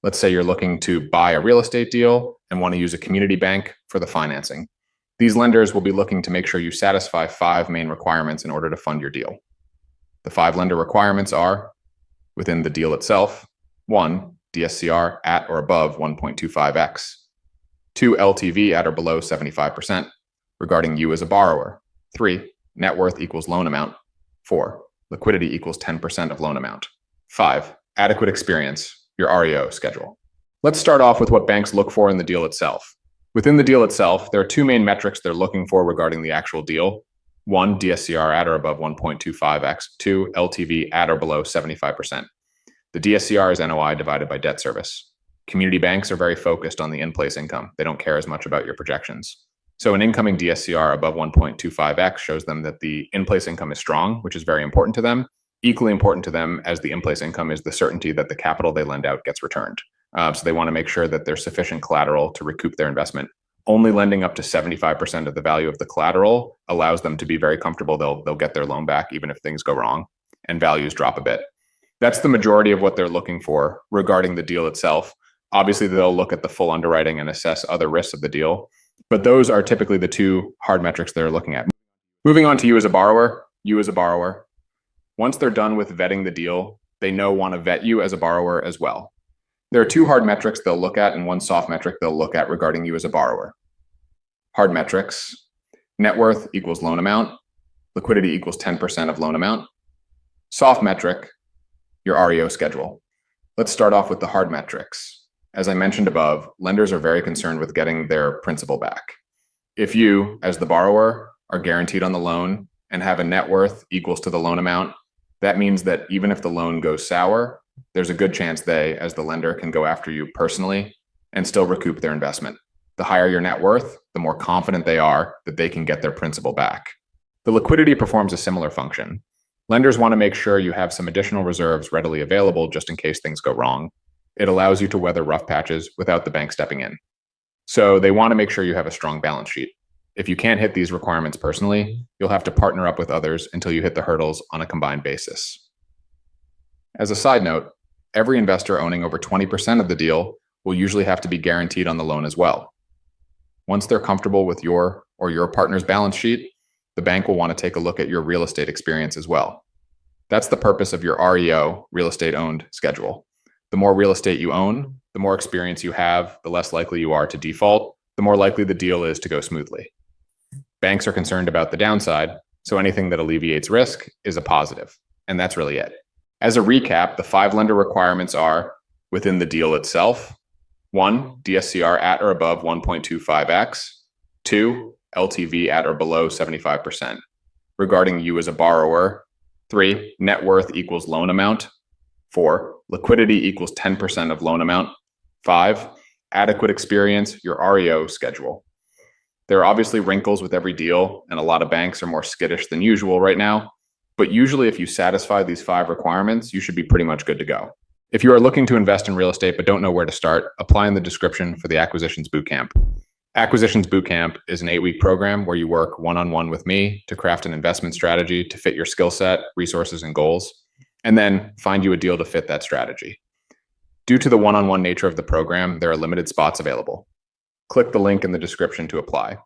Let's say you're looking to buy a real estate deal and want to use a community bank for the financing. These lenders will be looking to make sure you satisfy 5 main requirements in order to fund your deal. The 5 lender requirements are, within the deal itself, 1, DSCR at or above 1.25x. 2, LTV at or below 75%, regarding you as a borrower. 3, net worth equals loan amount. 4, liquidity equals 10% of loan amount. 5, adequate experience, your REO schedule. Let's start off with what banks look for in the deal itself. Within the deal itself, there are 2 main metrics they're looking for regarding the actual deal. 1, DSCR at or above 1.25x. 2, LTV at or below 75%. The DSCR is NOI divided by debt service. Community banks are very focused on the in-place income. They don't care as much about your projections. So an incoming DSCR above 1.25x shows them that the in-place income is strong, which is very important to them. Equally important to them as the in-place income is the certainty that the capital they lend out gets returned. So they want to make sure that there's sufficient collateral to recoup their investment. Only lending up to 75% of the value of the collateral allows them to be very comfortable they'll get their loan back even if things go wrong and values drop a bit. That's the majority of what they're looking for regarding the deal itself. Obviously, they'll look at the full underwriting and assess other risks of the deal, but those are typically the 2 hard metrics they're looking at. Moving on to you as a borrower. Once they're done with vetting the deal, they want to vet you as a borrower as well. There are 2 hard metrics they'll look at and 1 soft metric they'll look at regarding you as a borrower. Hard metrics: net worth equals loan amount, liquidity equals 10% of loan amount. Soft metric: your REO schedule. Let's start off with the hard metrics. As I mentioned above, lenders are very concerned with getting their principal back. If you, as the borrower, are guaranteed on the loan and have a net worth equals to the loan amount, that means that even if the loan goes sour, there's a good chance they, as the lender, can go after you personally and still recoup their investment. The higher your net worth, the more confident they are that they can get their principal back. The liquidity performs a similar function. Lenders want to make sure you have some additional reserves readily available just in case things go wrong. It allows you to weather rough patches without the bank stepping in. So they want to make sure you have a strong balance sheet. If you can't hit these requirements personally, you'll have to partner up with others until you hit the hurdles on a combined basis. As a side note, every investor owning over 20% of the deal will usually have to be guaranteed on the loan as well. Once they're comfortable with your or your partner's balance sheet, the bank will want to take a look at your real estate experience as well. That's the purpose of your REO, real estate owned schedule. The more real estate you own, the more experience you have, the less likely you are to default, the more likely the deal is to go smoothly. Banks are concerned about the downside, so anything that alleviates risk is a positive, and that's really it. As a recap, the 5 lender requirements are within the deal itself: 1, DSCR at or above 1.25x. 2, LTV at or below 75%. Regarding you as a borrower. 3, net worth equals loan amount. 4, liquidity equals 10% of loan amount. 5, adequate experience, your REO schedule. There are obviously wrinkles with every deal, and a lot of banks are more skittish than usual right now. But usually if you satisfy these 5 requirements, you should be pretty much good to go. If you are looking to invest in real estate but don't know where to start, apply in the description for the Acquisitions Bootcamp. Acquisitions Bootcamp is an 8-week program where you work one-on-one with me to craft an investment strategy to fit your skill set, resources, and goals, and then find you a deal to fit that strategy. Due to the one-on-one nature of the program, there are limited spots available. Click the link in the description to apply.